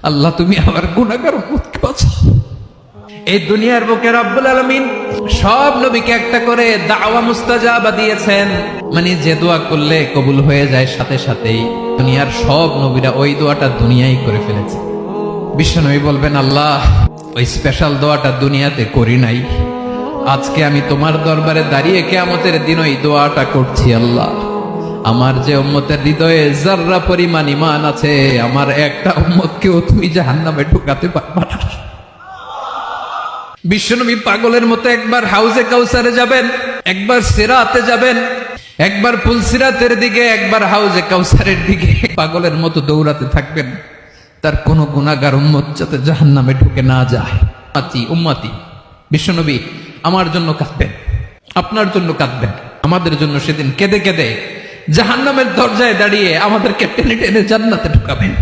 আল্লাহ তুমি আমার গুনাহগার উম্মতকে বাঁচাও। এই দুনিয়ার বুকে রব্বুল আলামিন সব নবীকে একটা করে দাওয়া মুস্তাজাবা দিয়েছেন, মানে যে দোয়া করলে কবুল হয়ে যায় সাথে সাথেই। দুনিয়ার সব নবীরা ওই দোয়াটা দুনিয়ায় করে ফেলেছে। বিশ্বনবী বলবেন, আল্লাহ ওই স্পেশাল দোয়াটা দুনিয়াতে করি নাই, আজকে আমি তোমার দরবারে দাঁড়িয়ে কিয়ামতের দিন ওই দোয়াটা করছি। আল্লাহ আমার যে উম্মতের হৃদয়ে যাররা পরিমাণ ঈমান আছে, আমার একটা উম্মতকেও তুমি জাহান্নামে ঢুকাতে পারবা না। বিশ্বনবী পাগলের মতো একবার হাউজে কাউসারে যাবেন, একবার সিরাতে যাবেন, একবার পুলসিরাতের দিকে, একবার হাউজে কাউসারের দিকে পাগলের মতো দৌড়াতে থাকবেন, তার কোনো গুনাহগার উম্মত যাতে জাহান্নামে ঢুকে না যায়। উম্মতি বিশ্বনবী আমার জন্য কাঁদবেন, আপনার জন্য কাঁদবেন, আমাদের জন্য সেদিন কেঁদে কেঁদে জাহান্নামের দরজায় দাঁড়িয়ে আমাদেরকে টেনে টেনে জান্নাতে ঢুকাবেন।